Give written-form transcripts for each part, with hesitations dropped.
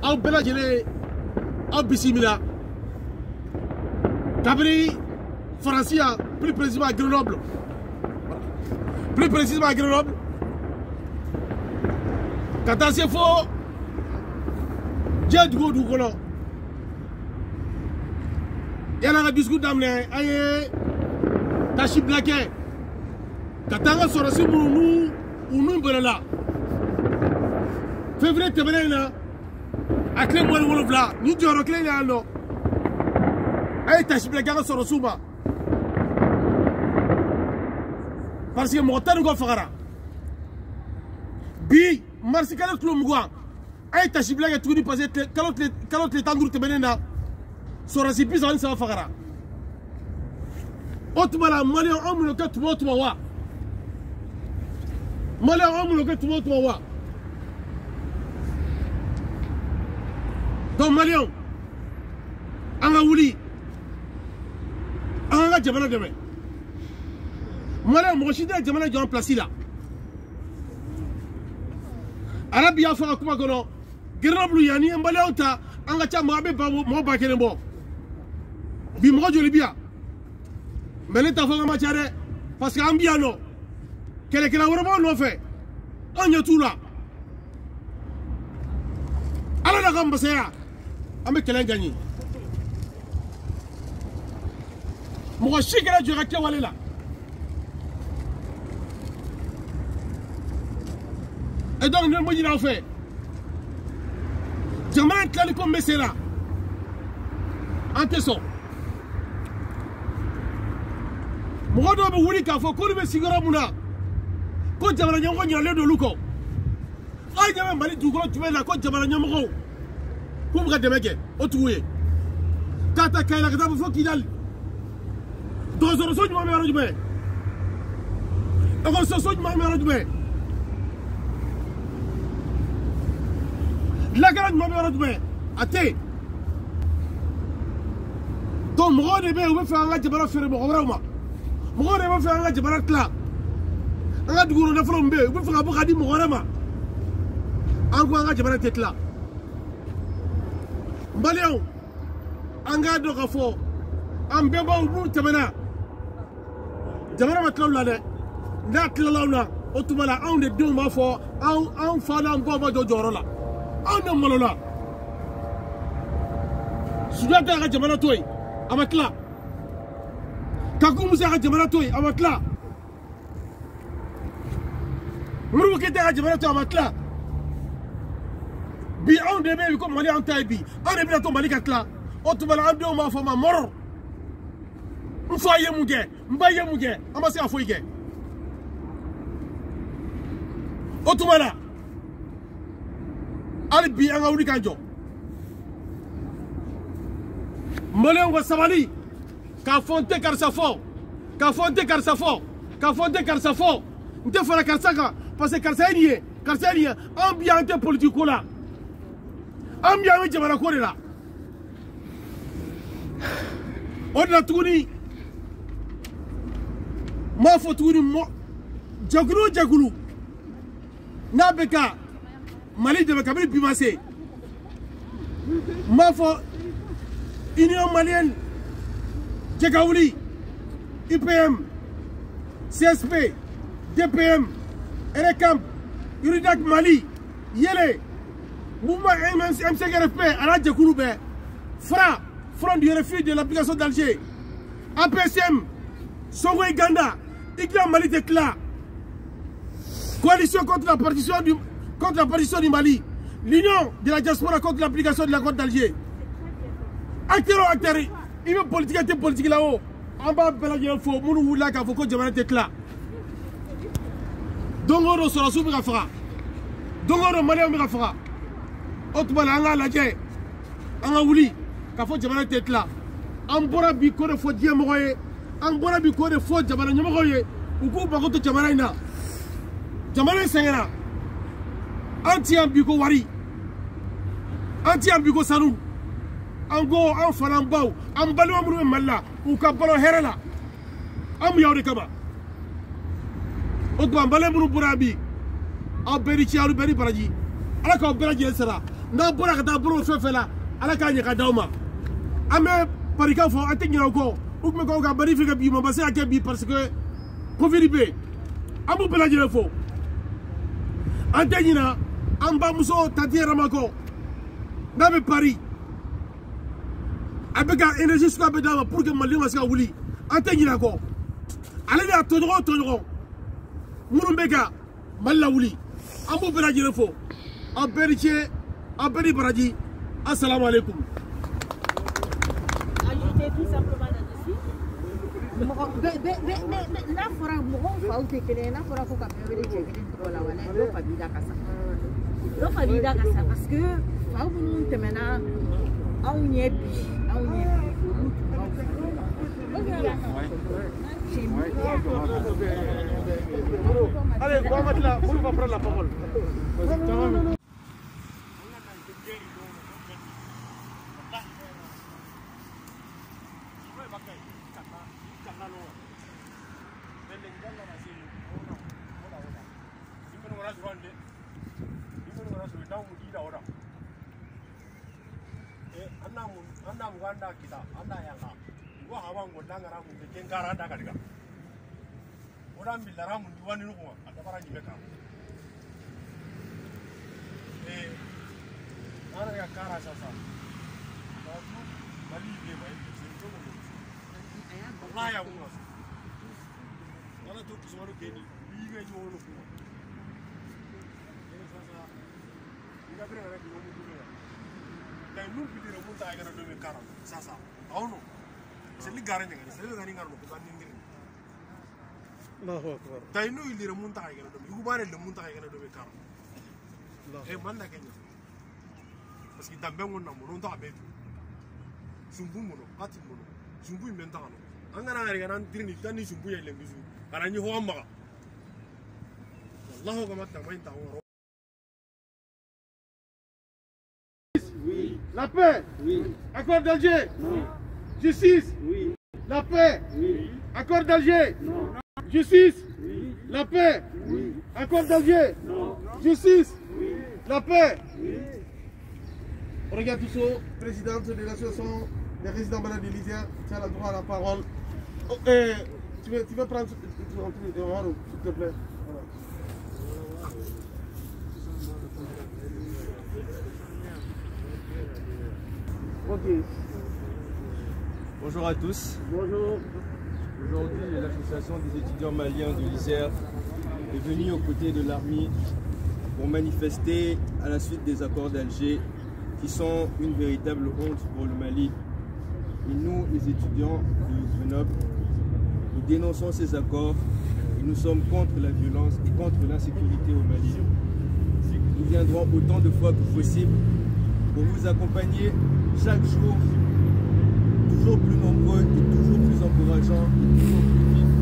aw bɛɛ lajɛlen aw bisimila kabini faransi yan plus précisément à Grenoble ka taa se fo diɲɛ dugu o dugu kɔnɔ yala ka discours daminɛ an ye tasi bila kɛ ka taa an ka sɔrɔsi minnu u nun bɛrɛla février tɛmɛnen in na a tile 17 ni jɔyɔrɔ kelen y'an nɔ a ye tasi bila kɛ an ka sɔrɔsiw ma parce que mɔgɔ 10 kɔ fagara bi marisi kalo kilo 20 a ye tasi bila kɛ tuguni parce que kalo tile 15 tɛmɛnen na sɔrɔsi 33 fagara o tuma la maliyɛn anw minnu kɛ tuma o tuma wa maliyɛn anw minnu kɛ tuma o tuma wa donc maliyɛnw an ka wuli an ka jamana dɛmɛ maliyɛn mɔgɔ si tɛ jamana jɔ an place la arabi y'a fɔ a ka kuma kɔnɔ Grenoble yan ni ye maliyɛnw ta an ka ca mɔgɔ bɛ mɔgɔ 1000 bɔ bi mɔgɔ joli bi yan mais ne t'a fɔ ka ma ca dɛ parce que an bi yan nɔ kɛlɛkɛla wɛrɛ b'anw nɔfɛ an ɲɛ t'u la ala n'a ka masaya an bɛ kɛlɛ gagner mɔgɔ si kɛra jɔ ka kɛwale la et donc ne mo ɲin'aw fɛ jamana tilali ko n bɛ sen na an tɛ sɔn mɔgɔ dɔw bɛ wuli k'a fɔ k'olu bɛ sigiyɔrɔ mun na ko jamana ɲɛmɔgɔ ɲinalen don olu kɔ aw ɲɛ bɛ Mali dugukolo jumɛn na ko jamana ɲɛmɔgɔw k'u bɛ ka dɛmɛ kɛ o tigiw ye k'a ta Kayela ka taa fɔ Kidali dɔgɔtɔrɔso ɲuman bɛ yɔrɔ jumɛn ekɔlisoso ɲuman bɛ yɔrɔ jumɛn lakana ɲuman bɛ yɔrɔ jumɛn a tɛ yen donc mɔgɔw de bɛ yen u bɛ fɛ an ka jamana feere mɔgɔ wɛrɛw ma mɔgɔw de bɛ fɛ an ka jamana tila an ka dugukolo nafolow bɛ yen u bɛ fɛ ka bɔ ka di mɔgɔ wɛrɛ ma an ko an ka jamana tɛ tila maliyɛnw an k'a dɔn ka fɔ an bɛnbaw n'u tɛmɛna jamana ma tila u la dɛ n'a tilala u la o tuma la anw de denw b'a fɔ anw fa n'an baw ma jɔ jɔyɔrɔ la anw de malola Sunjata y'a ka jamana to yen a ma tila Kaku Musa y'a ka jamana to yen a ma tila Modibo Keyita y'a ka jamana to yen a ma tila bi anw de bɛ yen ko Mali anw ta ye bi anw de bɛna to Mali ka tila o tuma la an denw b'a fɔ ma mɔrɔ n fa ye mun kɛ n ba ye mun kɛ an ma se ka foyi kɛ o tuma la hali bi an ka wuli k'an jɔ maliyɛnw ka sabali k'a fɔ n tɛ karisa fɔ k'a fɔ n tɛ karisa fɔ k'a fɔ n tɛ karisa fɔ n tɛ fara karisa kan parce que karisa ye nin ye karisa ye nin ye an bi an tɛ politique ko la an bi an bɛ jamana ko de la o de la tuguni n b'a fɔ tuguni jɛkulu o jɛkulu n'a bɛ ka Mali dɛmɛ kabini bi ma se n b'a fɔ Union Malienne jɛ ka wuli IPM CSP DPM RECAMP URIDAC Mali Yele mouvement MCRFP a la jɛkulu bɛɛ FRA Front du refus de l'application d'Alger APSM Songo Iganda Igla Mali de Tila Coalition contre la partition du Mali, l'Union de la diaspora contre l'application de l'accord d'Alger. Acteurs, il veut politique là-haut. En bas, il faut que nous voulons que jamana tête là. Donc, on sera sous Mirafara. Donc, on est malin Mirafara. Autrement, on a la guerre. On a voulu que jamana tête là. On pourra bico de faux diamoye. On pourra bico de faux jamana nyamoye. Ou qu'on va contre jamana. Jamana sengera. Anti ambiko wari anti ambiko sanu ango an fanan baw an balwa muru malla u ka balo herala am yawde kaba o do balé muru burabi a beri ci alu beri baraji ala ko beraji sera n'a bɔra ka taa bolo fɛn fɛn la ala k'a ɲɛ ka d'aw ma an bɛ parikan fɔ an tɛ ɲinɛ o kɔ u tun bɛ k'aw ka bari fɛ ka bi ma ma se ka kɛ bi parce que covid bɛ yen an b'u bɛɛ lajɛlen fo an tɛ ɲinɛ an bamuso tanti yɛrɛ ma kɔ n'a bɛ pari a bɛ ka énergie suguya bɛɛ d'a ma pour que malidenw ka se ka wuli an tɛ ɲinɛ a kɔ ale de y'a tɔɲɔgɔn o tɔɲɔgɔn minnu bɛ ka mali lawuli an b'u bɛɛ lajɛlen fo aw bɛɛ ni ce aw bɛɛ ni baraji assalamu alaikum. Ajouter tout simplement là-dessus. N'a fɔra mɔgɔw faw tɛ kelen ye n'a fɔra ko ka bɛɛ wele cɛ kelen tɔgɔ la wala dɔ fa b'i da ka sa dɔ fa b'i da ka sa parce que faw minnu tɛmɛna anw ɲɛ bi anw ɲɛ bi olu tun b'aw fɛ. Allez, on va là, on va prendre la parole. Tainu ilira munta ay gana do yu bare le munta ay gana do be kar e manda kenya parce que dambe ngon na mo nda be sumbu mo no kati mo no sumbu inventa no angana ngari gana dirni tani sumbu ya le bisu kana ni ho amma wallahu kama tamaita wa oui la paix oui accord d'Alger non justice oui la paix oui accord d'Alger non justice, oui. La paix, oui. Accord d'Alger, non. Justice, oui. La paix. Oui. Regarde tout ça, présidente de l'association des résidents malades de l'Isère, tu as le droit à la parole. Oh, tu veux prendre s'il te plaît. Voilà. Ok. Bonjour à tous. Bonjour. Aujourd'hui, l'association des étudiants maliens de l'Isère est venue aux côtés de l'armée pour manifester à la suite des accords d'Alger qui sont une véritable honte pour le Mali. Et nous, les étudiants de Grenoble, nous dénonçons ces accords et nous sommes contre la violence et contre l'insécurité au Mali. Nous viendrons autant de fois que possible pour vous accompagner chaque jour, toujours plus nombreux et toujours plus encourageants et toujours plus vifs,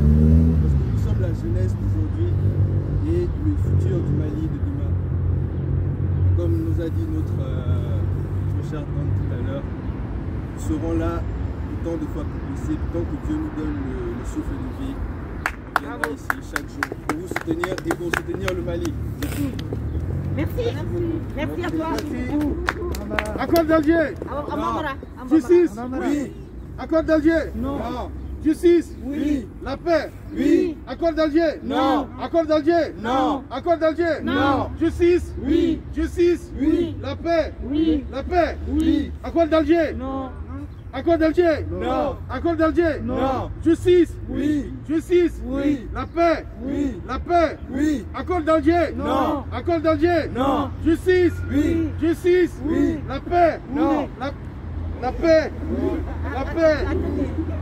parce que nous sommes la jeunesse d'aujourd'hui et le futur du Mali de demain. Comme nous a dit notre chère tante tout à l'heure, nous serons là autant de fois que possible, tant que Dieu nous donne le souffle de vie. On viendra ici chaque jour pour vous soutenir et pour soutenir le Mali. Merci. Merci à toi. Accord d'Alger. Justice. Oui. Accord d'Alger. Non. Justice. Oui. La paix. Oui. Accord d'Alger. Non. Accord d'Alger. Non. Accord d'Alger. Non. Justice. Oui. Justice. Oui. La paix. Oui. La paix. Oui. Accord d'Alger. Non. Accord d'Alger. Non. Accord d'Alger. Non. Justice. Oui. Justice. Oui. La paix. Oui. La paix. Oui. Accord d'Alger. Non. Accord d'Alger. Non. Justice. Oui. Justice. Oui. La paix. Non. La paix. La paix.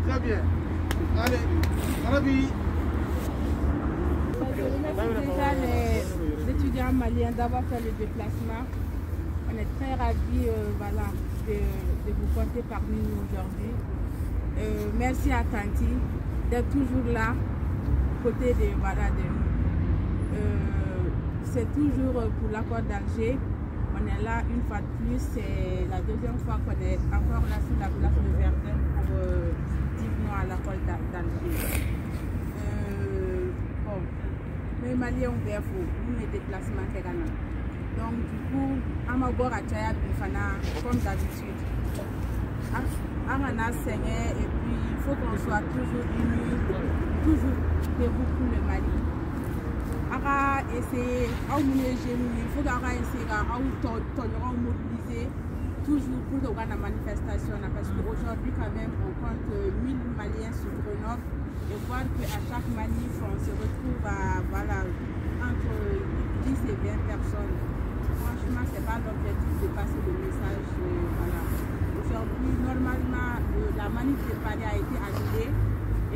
Très bien. Allez. Arabi. Je remercie déjà les étudiants maliens d'avoir fait le déplacement. On est très ravis de vous compter parmi nous aujourd'hui. Merci à Tanti d'être toujours là, côté de nous. C'est toujours pour l'accord d'Alger. On est là une fois de plus. C'est la deuxième fois qu'on est encore là sur la place de Verdun pour dire non à l'accord d'Alger. Bon, les Maliens ont bien faux, nous les déplacements. Donc du coup, on m'a boire à Tchaya comme d'habitude. On a saigné et puis il faut qu'on soit toujours unis, toujours debout pour le Mali. On va essayer, il faut qu'on essaye à mobiliser toujours pour la manifestation parce qu'aujourd'hui quand même on compte 1000 Maliens sur Grenoble et voir qu'à chaque manif on se retrouve à entre 10 et 20 personnes. Franchement, ce n'est pas l'objectif de passer le message. Aujourd'hui, normalement, la manif de Paris a été annulée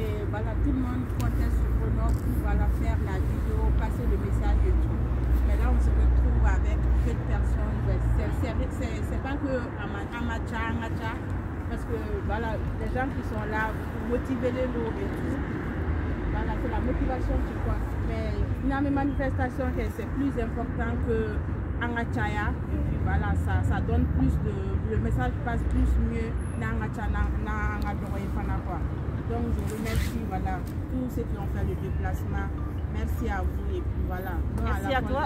et tout le monde comptait sur Grenoble pour faire la vidéo, passer le message et tout. Mais là, on se retrouve avec peu de personnes. C'est pas que Amacha, parce que les gens qui sont là pour motiver les lots et tout. C'est la motivation qui compte. Mais une manifestation, c'est plus important que Angachaya. Et puis ça donne plus de. Le message passe plus mieux dans Angachaya, Donc je remercie tous ceux qui ont fait le déplacement. Merci à vous et puis voilà. Merci à toi.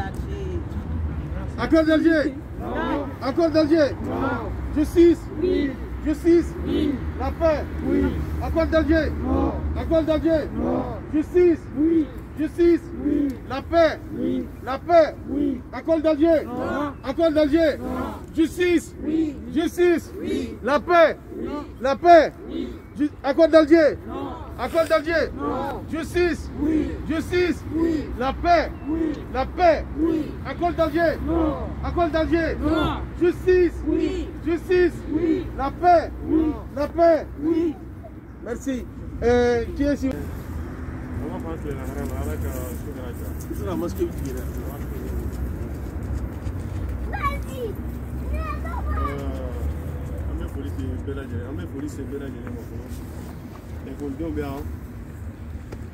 Accord d'Alger. Non. Accord d'Alger. Non. Justice. Oui. Justice. Oui. La paix. Oui. Accord d'Alger. Non. Accord d'Alger. Non. Justice. Oui. Justice. Oui. La paix. Oui. La paix. Oui. Accord d'Alger. Non. Accord d'Alger. Non. Justice. Oui. Justice. Oui. La paix. Oui. La paix. Oui. Accord d'Alger. Non. Accord d'Alger. Non. Justice. Oui. Justice. Oui. La paix. Oui. La paix. Oui. Accord d'Alger. Non. Accord d'Alger. Non. Justice. Oui. Justice. Oui. La paix. Oui. La paix. Oui. Merci. Qui est ici? C'est la mosquée qui est là. Police bela jele mo ko école do be am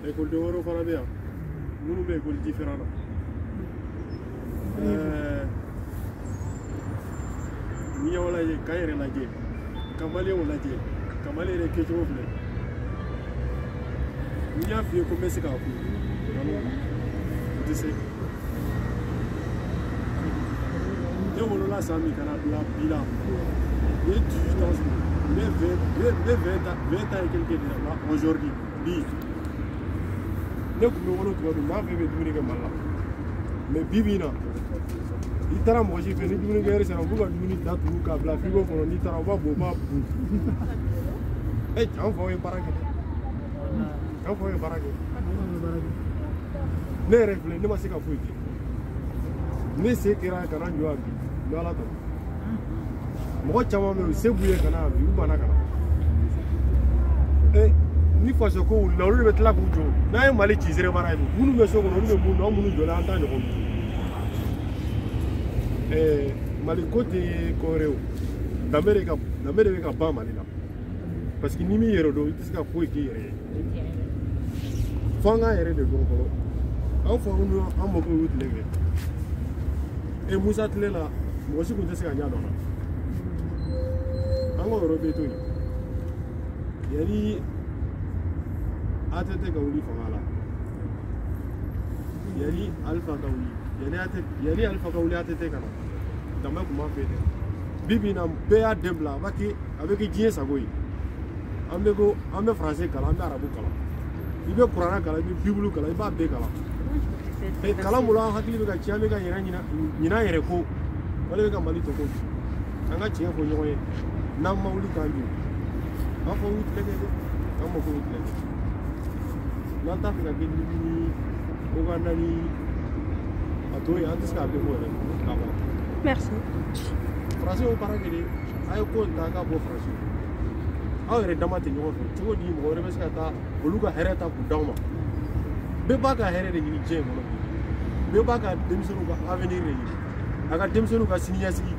école do woro fara be am munu be école différent ni wala je kayere la je kamale wala je kamale re ke to fle ni ya fi ko mesi ka fu dise je wolo la sami kana la bila et 18 ans mais 20 ans et quelques là aujourd'hui bi ne ko me wono to ma fe be dumi ga malla mais bibina itara mo ji fe ni dumi ga resa bu ga dumi da tu ka bla fi go ko ni tara ba bo ma bu e jam fo e barake jam fo e barake ne refle ne ma se ka fu ki ne se kira kana jo abi do ala to mo chama me se buye kana bi u bana kana ni faso ko la olu be tla ku jo na e mali ci sere bara ni munu be so ko olu be mu no munu jo la anta ni ko mali côté koreo d'Amérique ka ba mali la parce que ni mi yero do tiska ko ki yere fanga yere de gon ko an fo nu an mo ko wut lenge e musa tlela mo si ko tese ka nya do na ango robeto ni yari atete ka wuli fanga la yari alpha ka wuli yari alpha ka wuli atete kana dama kuma fete bibi na be ya debla baki avec jien sagoyi ambe français kala ambe arabu kala ibe qur'ana kala ibe bible kala ibe be kala e kala mula hakili be ka chiame ka yera nyina yere ko wala be ka mali to ko anga chia ko nyoye na mawuli kanju afo wut lege de amo ko wut lege na ta fika ke ni ko ganda ni atoy antes ka be mo re ka ba merci français o para que ay ko ta ka bo français awre damate nyogo fe tugo di mo re beska ta oluga hereta ku dawma be baga here de ni je mo be baga demisonu ka avenir re aga demisonu ka siniya sigi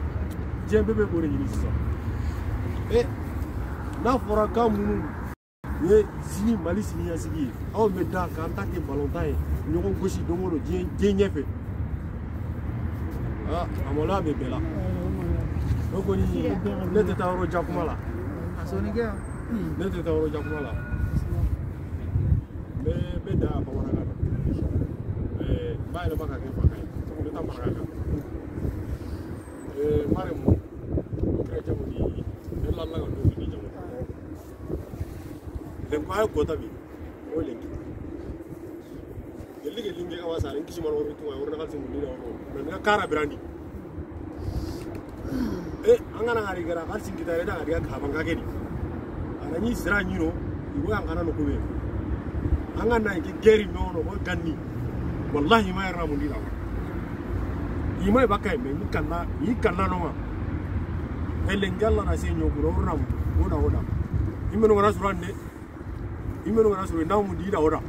je bebe ko re ni sisa na fora ka munu ye sini mali siniya sigi aw me da ka ta ke balontain nyogo gosi domolo je nyefe amola be bela oko ni nete ta oro jakumala asonige nete ta oro jakumala be da ba wana ga ba ile baka ke fa kai to ko ta mara ga ma ko tabi o lengi gelli gelli ngi awa sare ngi simon obi tuwa orna kalsi mundi na no na kara brandi angana ngari gara kalsi ngi tare da ngari ka banga gedi anani sira nyiro iwa angana no kube angana ngi geri no no ko ganni wallahi ma yara mundi na imai bakai me yi kanna no ma elengalla na senyo buro orna oda imeno ngara surande imeno ngara suru na mundi da oda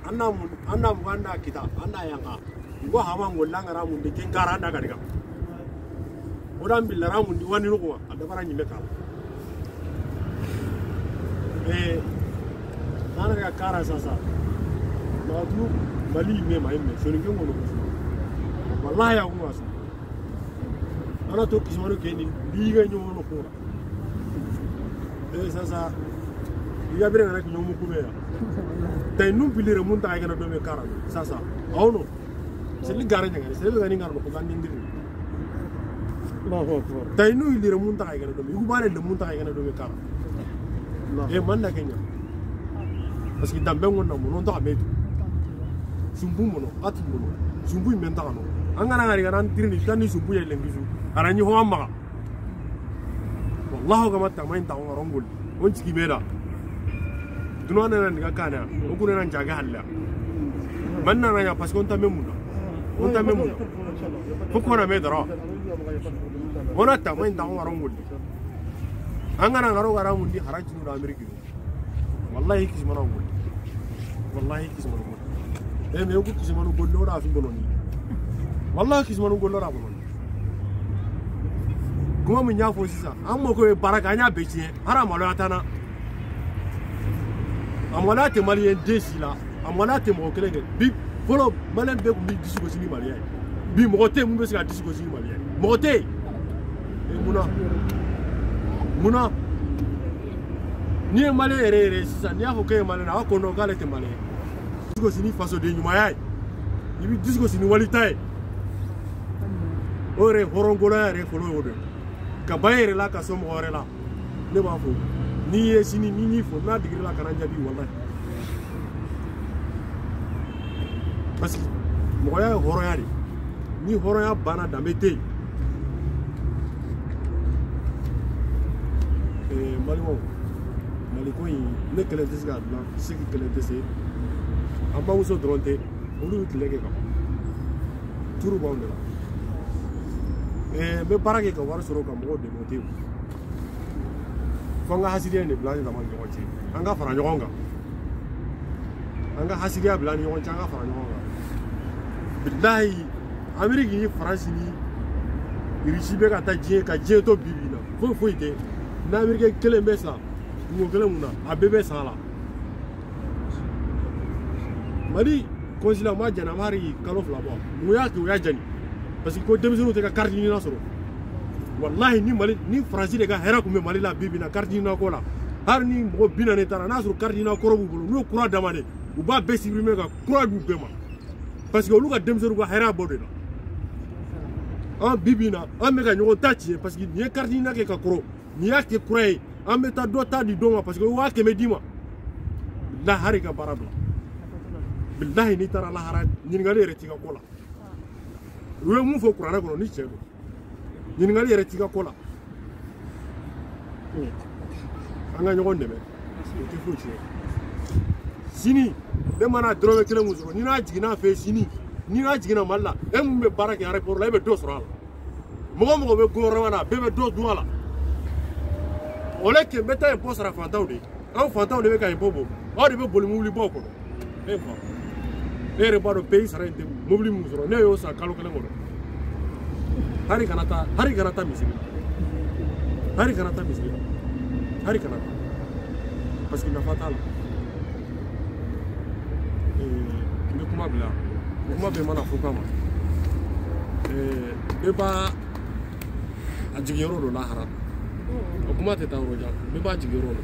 anna muganda kita anna yanga ngo hama ngolla ngara mundi ken gara anda kadiga oda mbilla ra mundi wani no ada bara nyime ka nana ga kara sasa na du mali me mai me so ngi ngono wallahi ya ngwa sa ana to kismaro ke ni biga nyono ko sasa ya bere ngara nyomo kubeya tay num bilire mun ta gana do me kara sasa awno seli gara nyanga seli gani ngar ko gandi ndir Allahu akbar tay no ilire mun ta gana do me yubare le mun ta gana do me kara man na kenya parce que dambe ngonna mo non ta medu sumbu mono ati mono sumbu menta no angana ngari garan tirni tani sumbu ya lengisu arani ho amma wallahu kama tamain ta ngorongol on ciki meda dunana nan ga kana o kuna nan jaga halla man nan ya parce qu'on t'a memuna pourquoi na medra ona tamain ta ngorongol angana ngaro gara mundi haraji no amerika wallahi kismana ngol wallahi kismana ngol me ko kismana ngol no ra fi bononi wallahi kismana ngol no ra bononi kuma mun ya fo sisa amma ko baraka nya bechi harama lo atana amwala te malien desila amwala te mo kelenge bi folo malen be ko mi disugo sini malien bi mo te mun be sika disugo sini malien mo te muna ni malien ere sisa ni afo ke malien na ko no gale te malien disugo sini faso de nyuma yai ni bi disugo sini walitai ore horongola re folo wodo ka bayere la ka somo ore la ne ba fo ni ye sini ni fo na digri la kana jabi wallahi parce que mo ya horo yari ni horo ya bana damete maliko yi ne kele tesi ga la sigi kele tesi amba uso dronte ulu tilege ka turu ba ondela be barake ka war soro ka mo de motif konga hasidiya ne blani da man yochi anga fara nyonga anga hasidiya blani yochi anga fara nyonga billahi ameriki ni france ni irichibe ka ta je ka je to bibina fo ite na amerika kele mesa ngo kele muna abebe sala mari konsila ma jana mari kalo flabo muya ki uya jani parce que ko demizunu te ka carte ni na soro wallahi ni mali ni france de ga hera ko me mali la bibi na carte ni na ko la har ni mo bina ne tara na soro carte ni na ko robu bolo no kura damane u ba be sibrime ga kura du bema parce que olu ka demizunu ga hera bodo na an bibi na an me ga nyogo tachi parce que ni carte ni na ke ka kuro ni ya ke kura an me ta do ta di doma parce que wa ke me dima la hari ka barabla billahi ni tara la hara ni ngale reti ka kola we mu fo kurana ko ni chego ni ngali yere tiga kola anga nyogon deme ti fu chi sini de mana drobe kele muzo ni na jigina fe sini ni na jigina malla em be barake are por la be do sura mo be goro wana be do duala ole ke meta en posara fantawde an fantawde be ka en bobo o de be boli mubli boko e fa ere baro pays rente mubli muzo ne yo sa kalo kele ngoro hari kanata misiri hari kanata parce que na fatal ne kuma bila kuma be mana fuka ma be ba ajigero do lahara kuma te ta roja be ba ajigero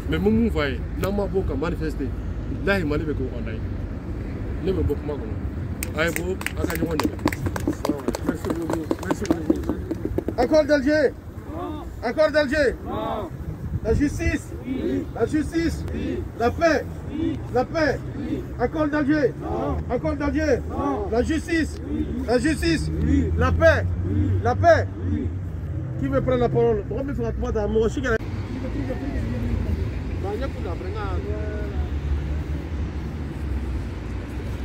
me mumu fay na ma boka manifester billahi mali be ko ondai ne be bokuma ko ay bo aka ni wonde merci beaucoup. Accord d'Alger. Non. Accord d'Alger. Non. La justice. Oui. La justice. La paix. La paix. Accord d'Alger. Accord d'Alger. La justice. La justice. La paix. La paix. Qui veut prendre la parole?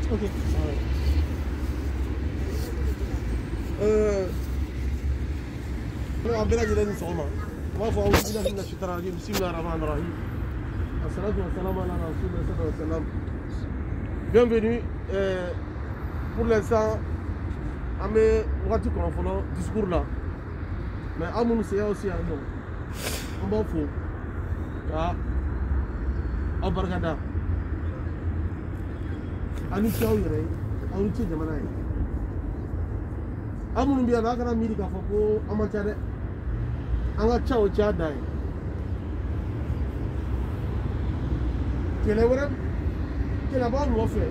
Ok. Bienvenue. Pour l'instant, on va discours là. Mais à mon c'est aussi un nom. On va fou. Ah. En Bargada. Anu Chao Yere. Anu Chi Jamanaï. À mon bien, là, quand on m'a dit qu'il faut amatare. Anga Chao Chadai. Quel est vrai? Quel est bon ou fait?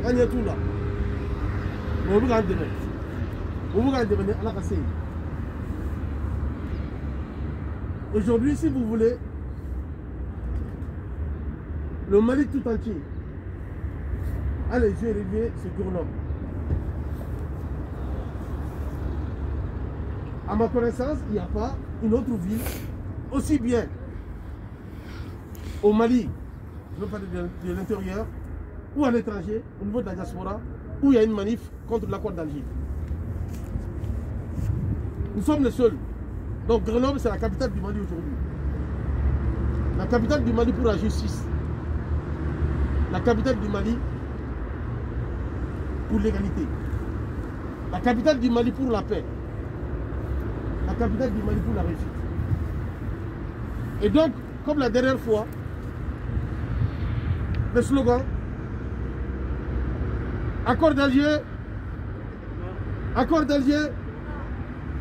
On est tout là. On va regarder. On va regarder à la casse. Aujourd'hui, si vous voulez, le Mali tout entier a les yeux rivés sur Grenoble. À ma connaissance, il n'y a pas une autre ville aussi bien au Mali, je veux parler de l'intérieur, ou à l'étranger, au niveau de la diaspora, où il y a une manif contre l'accord d'Alger. Nous sommes les seuls. Donc Grenoble, c'est la capitale du Mali aujourd'hui. La capitale du Mali pour la justice. La capitale du Mali pour l'égalité. La capitale du Mali pour la paix. La capitale du Mali pour la réussite. Et donc, comme la dernière fois, le slogan accord d'Alger, accord d'Alger,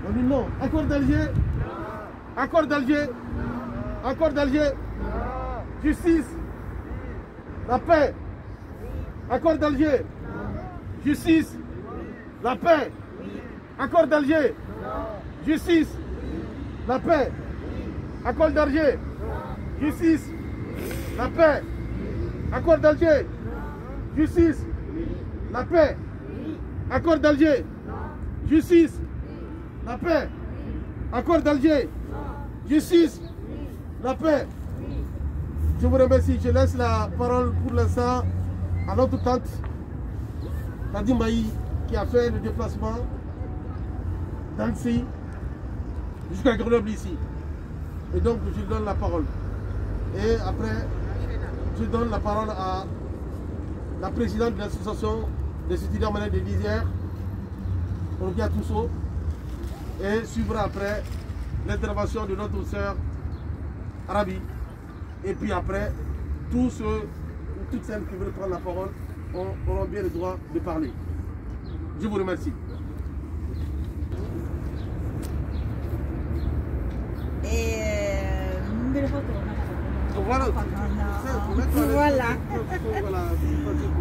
on dit non, accord d'Alger, accord d'Alger, accord d'Alger, justice, la paix, accord d'Alger, justice, la paix, accord d'Alger, justice, la paix, accord d'Alger, justice, la paix, accord d'Alger, justice, la paix, accord d'Alger, justice, la paix, accord d'Alger, justice, la paix. Je vous remercie. Je laisse la parole pour l'instant à notre tante, Kadi Maï, qui a fait le déplacement d'Annecy jusqu'à Grenoble ici. Et donc, je lui donne la parole. Et après, je donne la parole à la présidente de l'association des étudiants malades de l'Isère, Olivia Toussaint, et suivra après l'intervention de notre sœur Arabi. Et puis après, tous ceux ou toutes celles qui veulent prendre la parole auront bien le droit de parler. Je vous remercie. Voilà.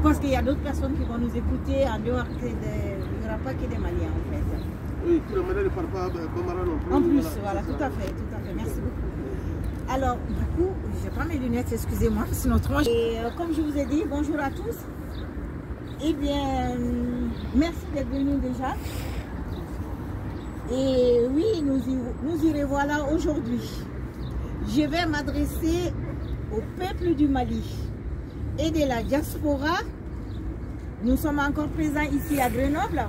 Parce qu'il y a d'autres personnes qui vont nous écouter en dehors que il n'y aura pas que des Maliens en fait. Oui, tous les Maliens ne parlent pas Bambara non plus. En plus, voilà, tout à fait, merci beaucoup. Alors, du coup, je prends mes lunettes, excusez-moi, sinon autrement. Et comme je vous ai dit, bonjour à tous. Eh bien, merci d'être venus déjà. Et oui, nous y revoilà aujourd'hui. Je vais m'adresser au peuple du Mali et de la diaspora. Nous sommes encore présents ici à Grenoble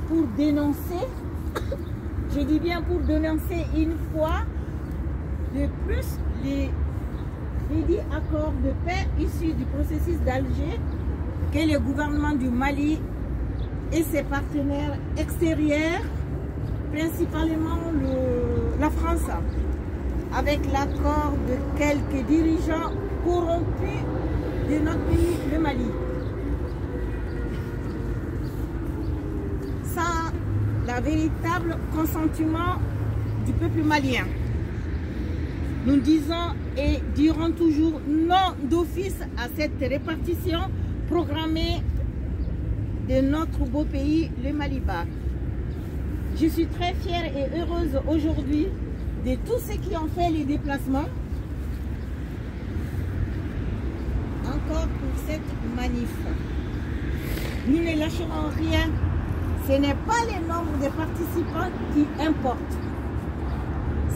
pour dénoncer, je dis bien pour dénoncer une fois de plus les dits accords de paix issus du processus d'Alger que le gouvernement du Mali et ses partenaires extérieurs, principalement la France, avec l'accord de quelques dirigeants corrompus de notre pays, le Mali. Sans le véritable consentement du peuple malien. Nous disons et dirons toujours non d'office à cette répartition programmée de notre beau pays, le Mali-Bas. Je suis très fière et heureuse aujourd'hui de tous ceux qui ont fait les déplacements encore pour cette manif. Nous ne lâcherons rien. Ce n'est pas le nombre de participants qui importe.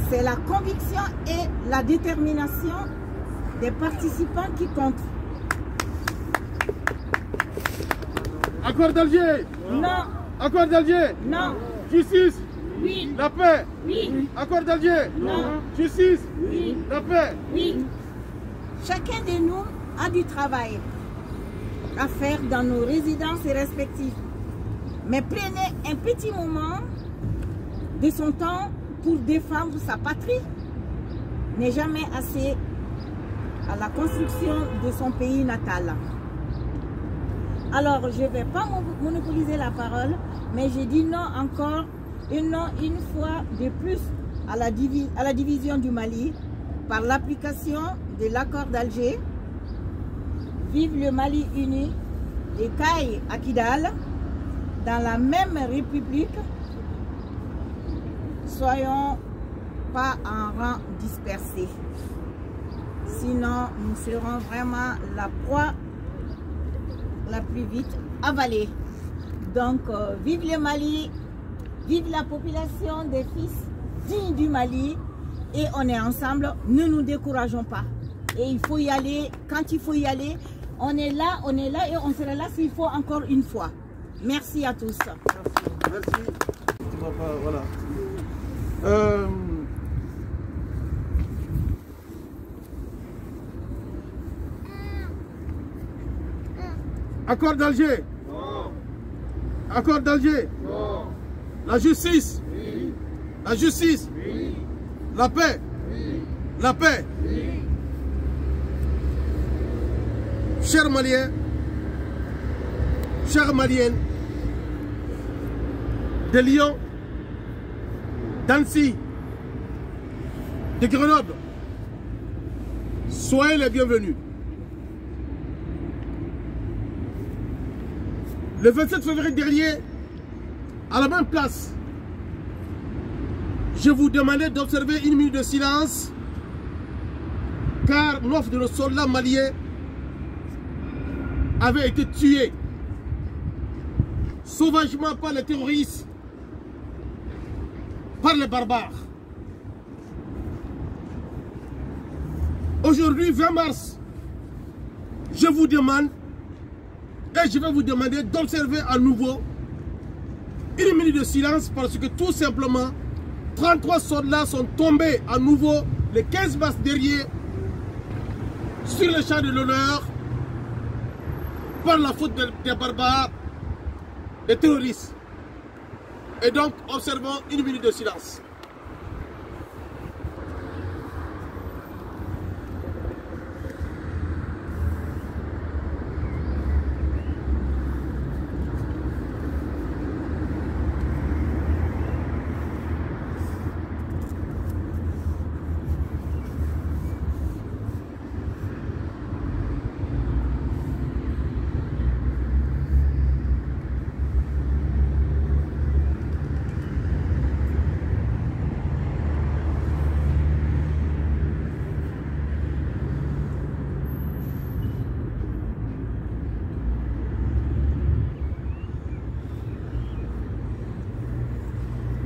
C'est la conviction et la détermination des participants qui comptent. Accord d'Alger? Non. Accord d'Alger? Non. Justice? Oui. La paix? Oui. Accord d'Alger? Non. Justice? Oui. La paix? Oui. Chacun de nous a du travail à faire dans nos résidences respectives. Mais prenez un petit moment de son temps pour défendre sa patrie. N'est jamais assez à la construction de son pays natal. Alors, je ne vais pas monopoliser la parole, mais je dis non encore et non une fois de plus à la division du Mali par l'application de l'accord d'Alger. Vive le Mali uni, des Cailles à Kidal, dans la même république. Soyons pas en rang dispersé. Sinon, nous serons vraiment la proie la plus vite avalée. Donc, vive le Mali, vive la population des fils dignes du Mali. Et on est ensemble, ne nous décourageons pas. Et il faut y aller, quand il faut y aller, on est là et on sera là s'il faut encore une fois. Merci à tous. Merci. Voilà. Accord d'Alger? Non. Accord d'Alger? Non. La justice? Oui. La justice? Oui. La paix? Oui. La paix? Oui. Chers Maliens, chères Maliennes, de Lyon, d'Annecy, de Grenoble, soyez les bienvenus. Le 27 février dernier, à la même place, je vous demandais d'observer une minute de silence, car 9 de nos soldats maliens avaient été tués sauvagement par les terroristes, par les barbares. Aujourd'hui, 20 mars, je vous demande, et je vais vous demander d'observer à nouveau une minute de silence parce que tout simplement, 33 soldats sont tombés à nouveau le 15 mars dernier sur le champ de l'honneur par la faute des barbares, des terroristes. Et donc, observons une minute de silence.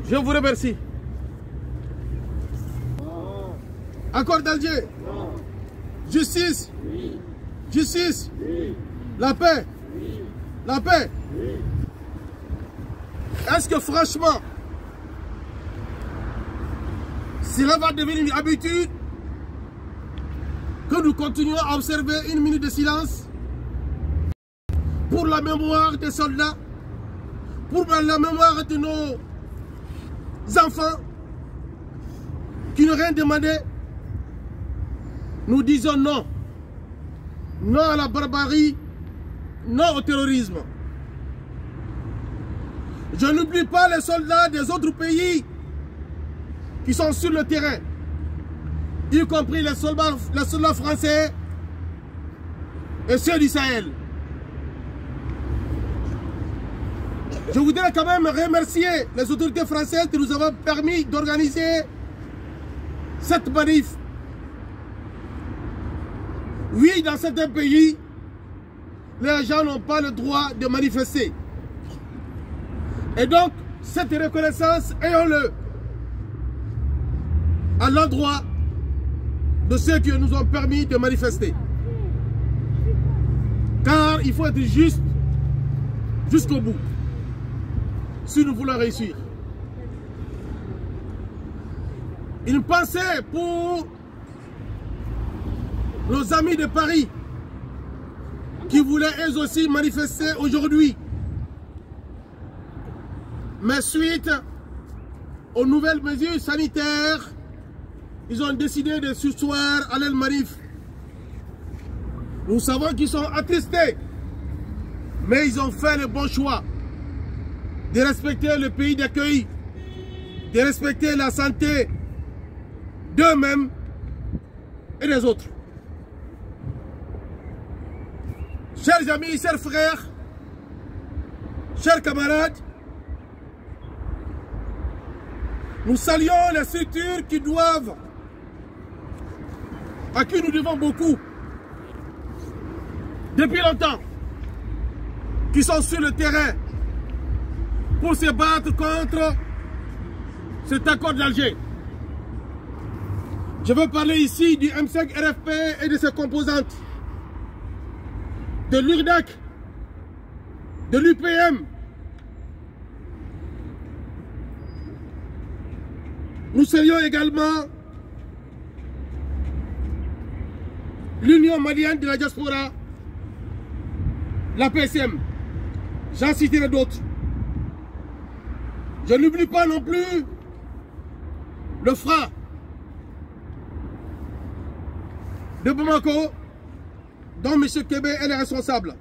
Je vous remercie. Non. Accord d'Alger? Non. Justice? Oui. Justice? Oui. La paix? Oui. La paix? Oui. Est-ce que franchement, cela va devenir une habitude que nous continuons à observer une minute de silence pour la mémoire des soldats, pour la mémoire de nos enfants qui n'ont rien demandé? Nous disons non. Non à la barbarie, non au terrorisme. Je n'oublie pas les soldats des autres pays qui sont sur le terrain, y compris les soldats français et ceux du Sahel. Je voudrais quand même remercier les autorités françaises qui nous ont permis d'organiser cette manif. Oui, dans certains pays, les gens n'ont pas le droit de manifester. Et donc, cette reconnaissance, ayons-le à l'endroit de ceux qui nous ont permis de manifester. Car il faut être juste jusqu'au bout si nous voulons réussir. Une pensée pour nos amis de Paris qui voulaient eux aussi manifester aujourd'hui. Mais suite aux nouvelles mesures sanitaires, ils ont décidé de surseoir à l'El-Manif. Nous savons qu'ils sont attristés, mais ils ont fait le bon choix de respecter le pays d'accueil, de respecter la santé d'eux-mêmes et des autres. Chers amis, chers frères, chers camarades, nous saluons les structures à qui nous devons beaucoup, depuis longtemps, qui sont sur le terrain pour se battre contre cet accord d'Alger. Je veux parler ici du M5 RFP et de ses composantes, de l'URDAC, de l'UPM. Nous saluons également l'Union malienne de la diaspora, la PSM. J'en citerai d'autres. Je n'oublie pas non plus le FRA de Bamako, dont M. Kébé est le responsable.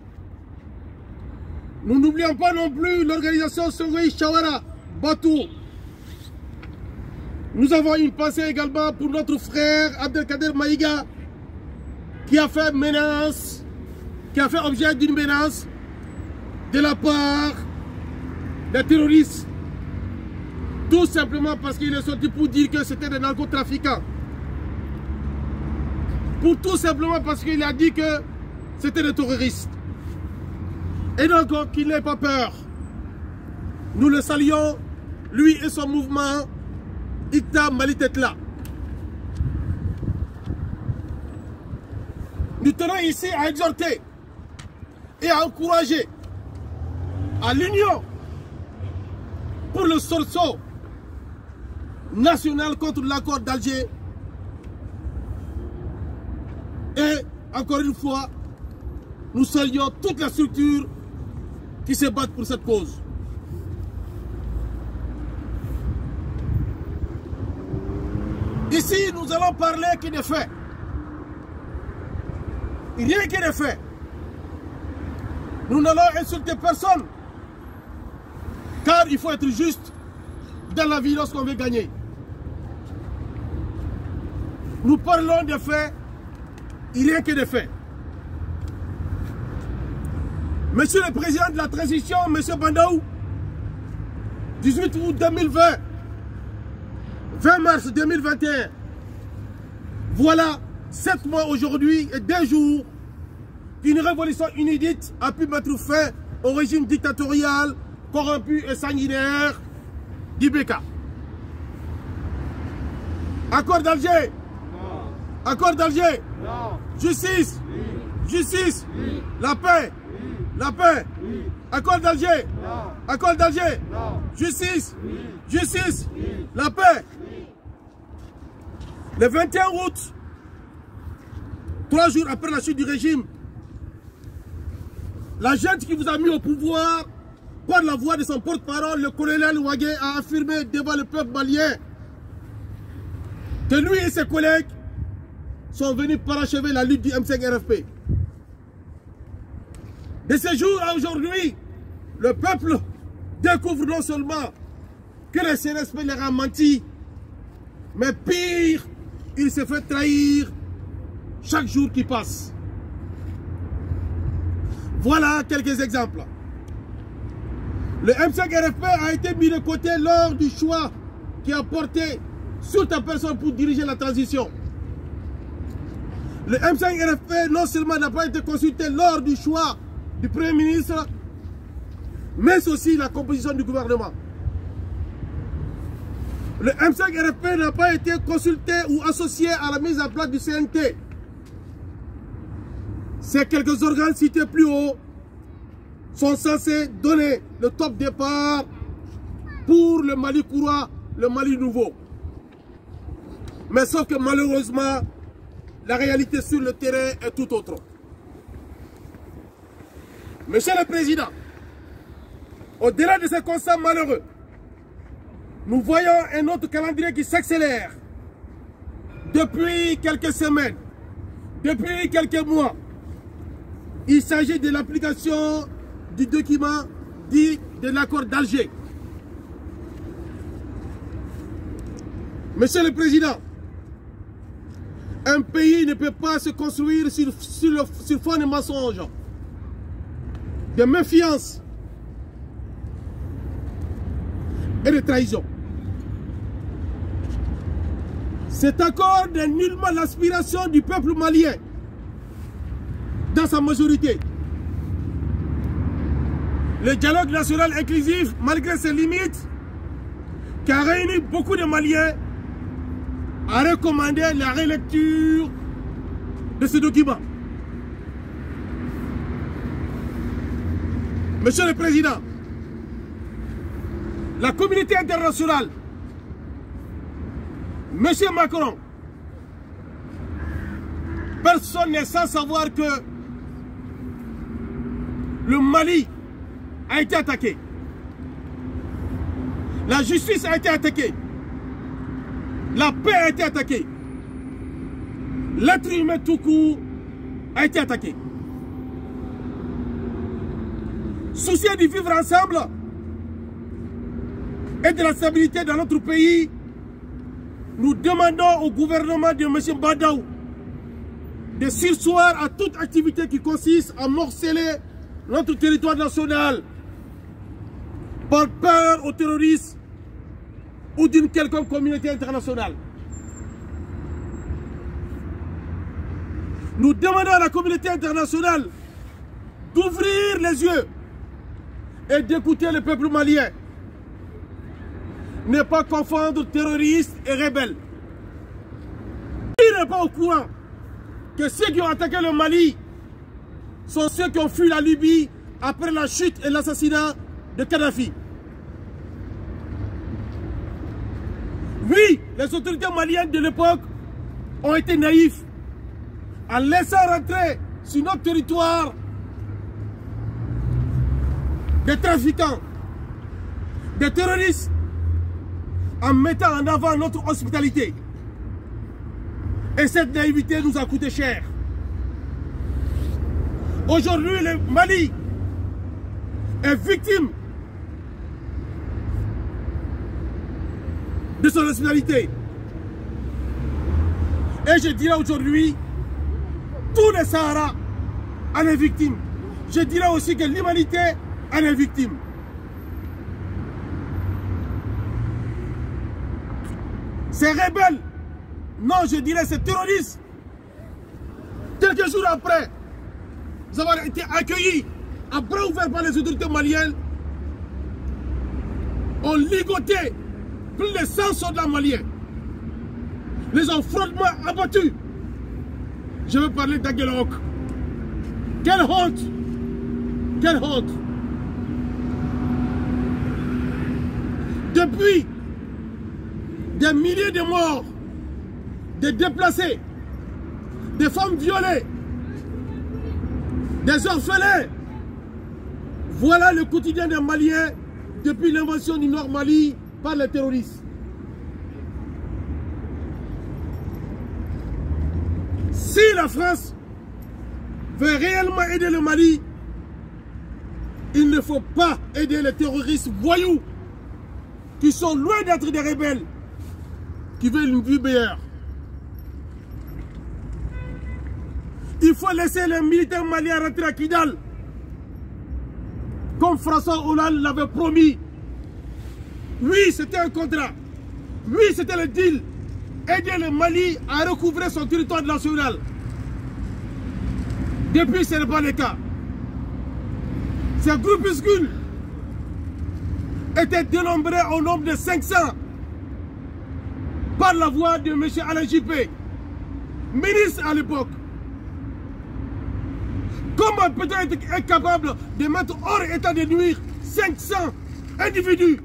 Nous n'oublions pas non plus l'organisation Songui Chawara, Batou. Nous avons une pensée également pour notre frère Abdelkader Maïga, qui a fait menace, qui a fait objet d'une menace de la part des terroristes, tout simplement parce qu'il est sorti pour dire que c'était des narcotrafiquants. Tout simplement parce qu'il a dit que c'était des terroristes. Et donc qu'il n'ait pas peur. Nous le saluons, lui et son mouvement Ita Malitetla. Nous tenons ici à exhorter et à encourager à l'union pour le sursaut national contre l'accord d'Alger. Et encore une fois, nous saluons toutes les structures qui se battent pour cette cause. Ici, nous allons parler que des faits. Rien que des faits. Nous n'allons insulter personne. Car il faut être juste dans la vie lorsqu'on veut gagner. Nous parlons des faits. Rien que des faits. Monsieur le Président de la Transition, Monsieur Bandaou, 18 août 2020, 20 mars 2021, voilà 7 mois aujourd'hui et 2 jours qu'une révolution inédite a pu mettre fin au régime dictatorial, corrompu et sanguinaire d'Ibeka. Accord d'Alger. Non. Accord d'Alger. Non. Justice. Oui. Justice. Oui. La paix. Oui. La paix. Oui. Accord d'Alger. Non. Accord d'Alger. Non. Justice. Oui. Justice. Oui. La paix. Oui. Le 21 août, 3 jours après la chute du régime, la gente qui vous a mis au pouvoir, par la voix de son porte-parole, le colonel Ouagué, a affirmé devant le peuple malien que lui et ses collègues sont venus parachever la lutte du M5 RFP. De ce jour à aujourd'hui, le peuple découvre non seulement que le CNSP leur a menti, mais pire, il se fait trahir chaque jour qui passe. Voilà quelques exemples. Le M5 RFP a été mis de côté lors du choix qui a porté sur ta personne pour diriger la transition. Le M5 RFP non seulement n'a pas été consulté lors du choix du Premier ministre, mais aussi la composition du gouvernement. Le M5-RFP n'a pas été consulté ou associé à la mise en place du CNT. Ces quelques organes cités plus haut sont censés donner le top départ pour le Mali courant, le Mali nouveau. Mais sauf que malheureusement, la réalité sur le terrain est tout autre. Monsieur le Président, au-delà de ces constats malheureux, nous voyons un autre calendrier qui s'accélère. Depuis quelques semaines, depuis quelques mois, il s'agit de l'application du document dit de l'accord d'Alger. Monsieur le Président, un pays ne peut pas se construire sur fond de mensonges, de méfiance et de trahison. Cet accord n'est nullement l'aspiration du peuple malien dans sa majorité. Le dialogue national inclusif, malgré ses limites, qui a réuni beaucoup de Maliens, a recommandé la relecture de ce document. Monsieur le Président, la communauté internationale, Monsieur Macron, personne n'est sans savoir que le Mali a été attaqué. La justice a été attaquée. La paix a été attaquée. L'être humain tout court a été attaqué. Soucieux du vivre ensemble et de la stabilité dans notre pays, nous demandons au gouvernement de M. Badaou de surseoir à toute activité qui consiste à morceler notre territoire national par peur aux terroristes ou d'une quelconque communauté internationale. Nous demandons à la communauté internationale d'ouvrir les yeux et d'écouter le peuple malien. Ne pas confondre terroristes et rebelles. Il n'est pas au courant que ceux qui ont attaqué le Mali sont ceux qui ont fui la Libye après la chute et l'assassinat de Kadhafi. Oui, les autorités maliennes de l'époque ont été naïfs en laissant rentrer sur notre territoire des trafiquants, des terroristes, en mettant en avant notre hospitalité. Et cette naïveté nous a coûté cher. Aujourd'hui, le Mali est victime de son hospitalité. Et je dirais aujourd'hui, tous les Sahara en est victime. Je dirais aussi que l'humanité en est victime. Ces rebelles, non, je dirais ces terroristes, quelques jours après avoir été accueillis à bras ouverts par les autorités maliennes, ont ligoté plus de 100 soldats maliens, les ont froidement abattus. Je veux parler d'Aguelhok. Quelle honte! Quelle honte! Depuis, des milliers de morts, des déplacés, des femmes violées, des orphelins. Voilà le quotidien des Maliens depuis l'invasion du Nord Mali par les terroristes. Si la France veut réellement aider le Mali, il ne faut pas aider les terroristes voyous qui sont loin d'être des rebelles, qui veulent une vie meilleure. Il faut laisser les militaires maliens rentrer à Kidal, comme François Hollande l'avait promis. Oui, c'était un contrat. Oui, c'était le deal. Aider le Mali à recouvrer son territoire national. Depuis, ce n'est pas le cas. Ces groupuscules étaient dénombrés au nombre de 500 par la voix de M. Alain Juppé, ministre à l'époque. Comment peut-on être incapable de mettre hors état de nuire 500 individus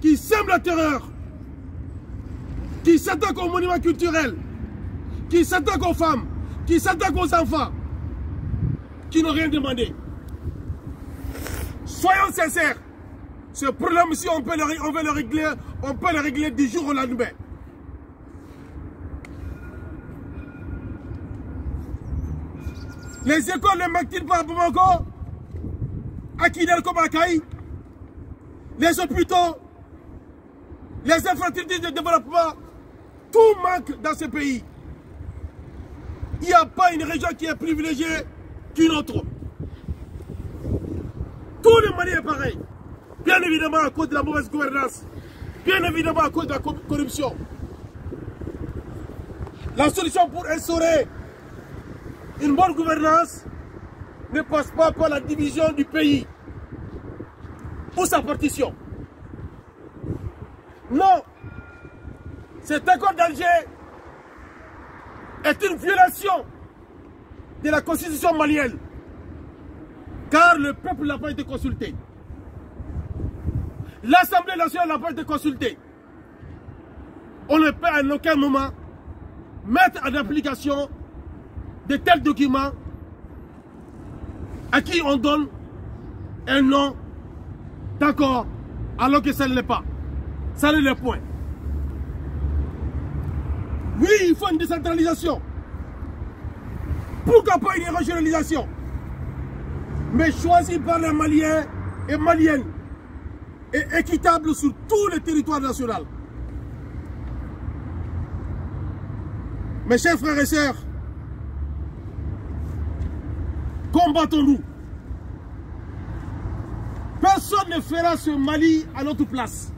qui sèment la terreur, qui s'attaquent aux monuments culturels, qui s'attaquent aux femmes, qui s'attaquent aux enfants, qui n'ont rien demandé? Soyons sincères, ce problème, si on veut le régler, on peut le régler du jour au lendemain. Les écoles ne manquent-ils pas à Bamako, à Kidal comme à Kaï? Les hôpitaux, les infrastructures de développement, tout manque dans ce pays. Il n'y a pas une région qui est privilégiée qu'une autre. Tout le Mali est pareil. Bien évidemment à cause de la mauvaise gouvernance. Bien évidemment à cause de la corruption. La solution pour instaurer une bonne gouvernance ne passe pas par la division du pays ou sa partition. Non. Cet accord d'Alger est une violation de la constitution malienne, car le peuple n'a pas été consulté. L'Assemblée nationale n'a pas été consultée. On ne peut à aucun moment mettre en application de tels documents à qui on donne un nom d'accord alors que ça ne l'est pas. Ça ne l'est point. Oui, il faut une décentralisation. Pourquoi pas une régionalisation? Mais choisie par les Maliens et Maliennes et équitable sur tout le territoire national. Mes chers frères et sœurs, combattons-nous. Personne ne fera ce Mali à notre place.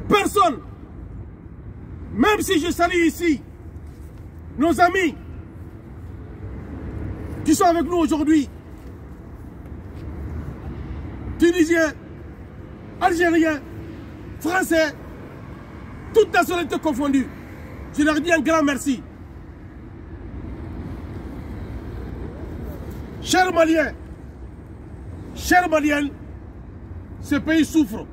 Personne. Même si je salue ici nos amis qui sont avec nous aujourd'hui, Tunisiens, Algériens, Français, toutes nationalités confondues, je leur dis un grand merci. Chers Maliens, chères Maliennes, ce pays souffre.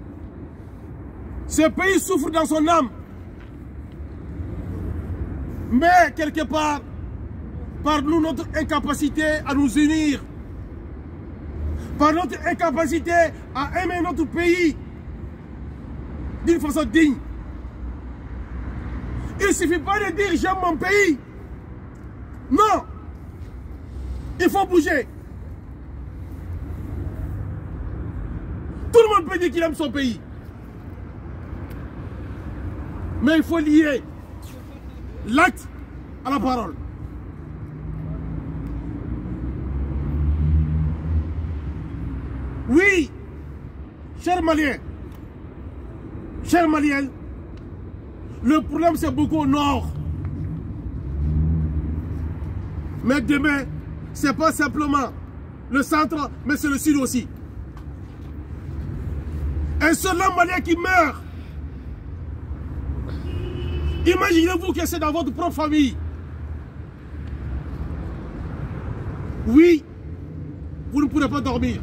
Ce pays souffre dans son âme. Mais quelque part, par nous, notre incapacité à nous unir, par notre incapacité à aimer notre pays d'une façon digne. Il ne suffit pas de dire j'aime mon pays. Non. Il faut bouger. Tout le monde peut dire qu'il aime son pays. Mais il faut lier l'acte à la parole. Oui, chers Maliens, chers Maliennes, le problème c'est beaucoup au nord. Mais demain, ce n'est pas simplement le centre, mais c'est le sud aussi. Un seul homme malien qui meurt. Imaginez-vous que c'est dans votre propre famille. Oui, vous ne pourrez pas dormir.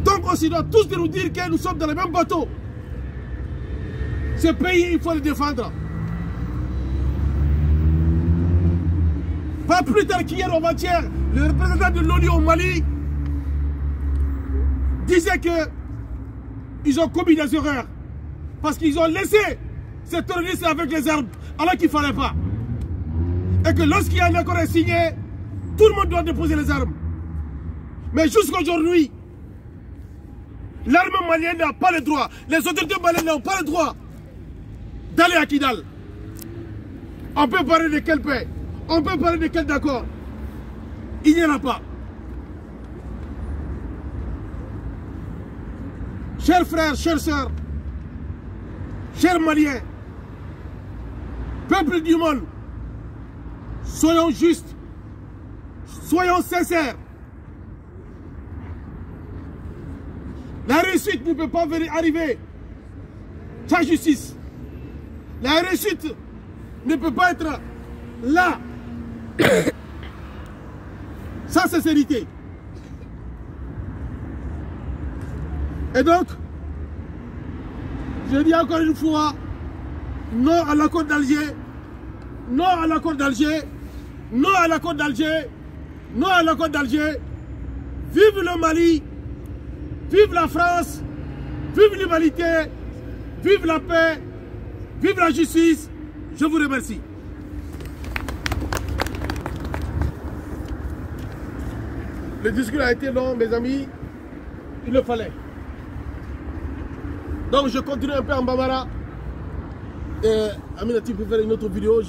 Donc on se doit tous de nous dire que nous sommes dans le même bateau. Ce pays, il faut le défendre. Pas plus tard qu'hier ou avant-hier, le représentant de l'ONU au Mali disait qu'ils ont commis des erreurs. Parce qu'ils ont laissé ces terroristes avec les armes, alors qu'il ne fallait pas. Et que lorsqu'il y a un accord signé, tout le monde doit déposer les armes. Mais jusqu'à aujourd'hui, l'armée malienne n'a pas le droit, les autorités maliennes n'ont pas le droit d'aller à Kidal. On peut parler de quelle paix, on peut parler de quel accord. Il n'y en a pas. Chers frères, chères sœurs, chers Maliens, peuple du monde, soyons justes, soyons sincères. La réussite ne peut pas arriver sans justice. La réussite ne peut pas être là sans sincérité. Et donc, je dis encore une fois, non à l'accord d'Alger, non à l'accord d'Alger, non à l'accord d'Alger, non à l'accord d'Alger. Vive le Mali, vive la France, vive l'humanité, vive la paix, vive la justice. Je vous remercie. Le discours a été long, mes amis, il le fallait. Donc je continue un peu en Bambara. Et Amina, tu peux faire une autre vidéo.